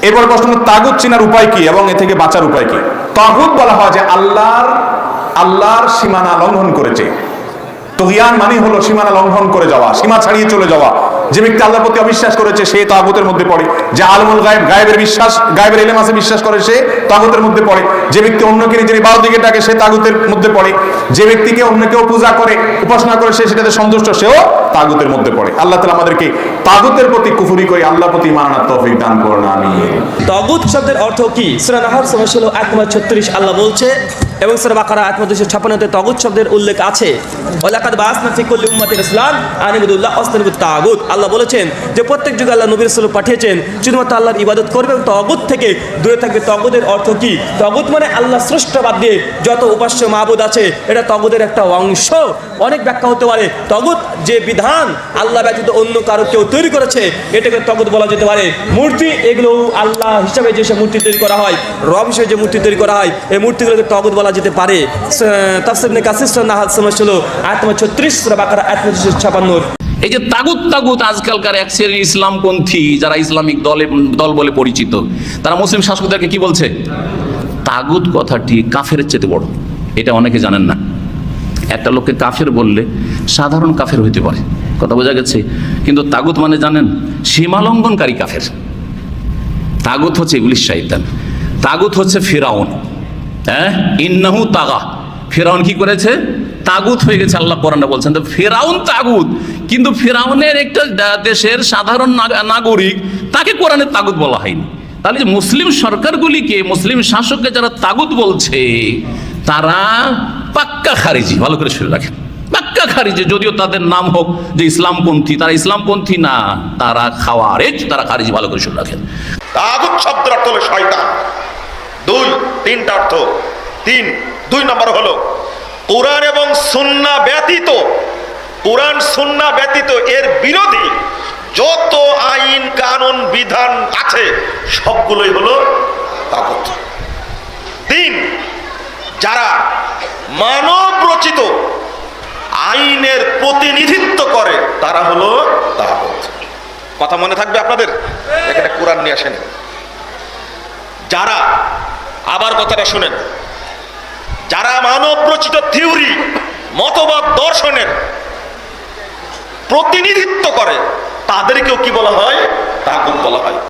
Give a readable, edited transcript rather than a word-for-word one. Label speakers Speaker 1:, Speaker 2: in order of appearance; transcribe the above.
Speaker 1: এরপর প্রশ্ন হলো তাগুত চেনার উপায় কি এবং এ থেকে বাঁচার উপায় কি? তাগুত বলা হয় যে আল্লাহর সীমানা লঙ্ঘন করেছে। তুগয়ান মানে হলো সীমানা লঙ্ঘন করে যাওয়া, সীমা ছাড়িয়ে চলে যাওয়া। যে ব্যক্তি আল্লাহর প্রতি অবিশ্বাস করেছে সে তাগুতের মধ্যে পড়ে। যে আলমুল গায়েব, গায়েবের ইলম আছে বিশ্বাস করে সে তাগুতের মধ্যে পড়ে। যে ব্যক্তি অন্যকে নিজের ইবাদত দিকে ডাকে সে তাগুতের মধ্যে পড়ে। যে ব্যক্তিকে অন্য কেউ পূজা করে, উপাসনা করে সে সেটাতে সন্তুষ্ট, সেও তাগুতের মধ্যে পড়ে। আল্লাহ তাআলা আমাদেরকে তাগুতের প্রতি কুফরি করে আল্লাহর প্রতি ঈমান আনার তৌফিক দান করুন, আমিন।
Speaker 2: তাগুত শব্দের অর্থ কি? সূরা নাহল 16 আল্লাহ বলছে, এবং সূরা বাকারা 256 তাগুত শব্দের উল্লেখ আছে। ওয়ালাকাদ বাআসনা ফি কুল্লি উম্মাতিন রাসূলান আন ইবুদুল্লাহ ওয়াজতানিবুত তাগুত। আল্লাহ বলেছেন যে প্রত্যেক যুগে আল্লাহ নবী রাসূল পাঠিয়েছেন শুধুমাত্র আল্লাহর ইবাদত করবে এবং তাগুত থেকে দূরে থাকবে। তাগুতের অর্থ কি? তাগুত মানে আল্লাহ স্রষ্টা বাদ দিয়ে যত উপাস্য মাবুদ আছে এটা তাগুতের একটা অংশ। অনেক ব্যাখ্যা হতে পারে। তাগুত যে বিধান আল্লাহ ব্যতীত অন্য কারো কেউ তৈরি করেছে এটাকে তাগুত বলা যেতে পারে। মূর্তি, এগুলো আল্লাহ হিসাবে যেসব মূর্তি তৈরি করা হয়, রব হিসেবে যে মূর্তি তৈরি করা হয়, এই মূর্তিগুলোকে তাগুত বলা যেতে পারে। তাফসীর ইবনে কাসির সূরা নাহল 36 সূরা বাকারা 256।
Speaker 3: এই যে তাগুত আজকালকার এক শ্রেণীর ইসলামপন্থী যারা ইসলামিক দল বলে পরিচিত, তারা মুসলিম শাসকদেরকে কি বলছে? তাগুত কথাটি কাফেরের চেয়ে বড়। এটা অনেকে জানেন না। একটা লোককে কাফের বললে সাধারণ কাফের হইতে পারে, কথা বোঝা গেছে, কিন্তু তাগুত মানে জানেন? সীমালঙ্ঘনকারী কাফের। তাগুত হচ্ছে ইবলিস, শয়তান। তাগুত হচ্ছে ফিরাউন। ইন্নাহু তাগা। ফিরাউন কি করেছে? তাগুত হয়ে গেছে। আল্লাহ কোরআনে বলছেন তো ফিরাউন তাগুত, কিন্তু ফিরাউনের একটা দেশের সাধারণ নাগরিক, তাকে কোরআনে তাগুত বলা হয়নি। তাহলে যে মুসলিম সরকারগুলিকে, মুসলিম শাসককে যারা তাগুত বলছে তারা পাক্কা খারিজি। ভালো করে শুনে রাখেন, পাক্কা খারিজি। যদিও তাদের নাম হোক যে ইসলামপন্থী, তারা ইসলামপন্থী না, তারা খাওয়ারেজ, তারা খারিজি। ভালো করে শুনে রাখেন।
Speaker 4: তাগুত শব্দের অর্থ হলো শয়তান। তিনটা অর্থ। দুই নম্বর হলো কোরআন এবং সুন্নাহ ব্যতীত, কোরআন সুন্নাহ ব্যতীত এর বিরোধী যত আইন কানুন বিধান আছে সবগুলোই হলো তাগুত। যারা মানব রচিত আইনের প্রতিনিধিত্ব করে তারা হলো তাগুত। কথা মনে থাকবে আপনাদের? এখানে কোরআন নিয়ে আসেন। যারা, আবার কথাটা শুনেন, যারা মানব রচিত থিওরি, মতবাদ, দর্শনের প্রতিনিধিত্ব করে তাদেরকেও কি বলা হয়? তাগুত বলা হয়।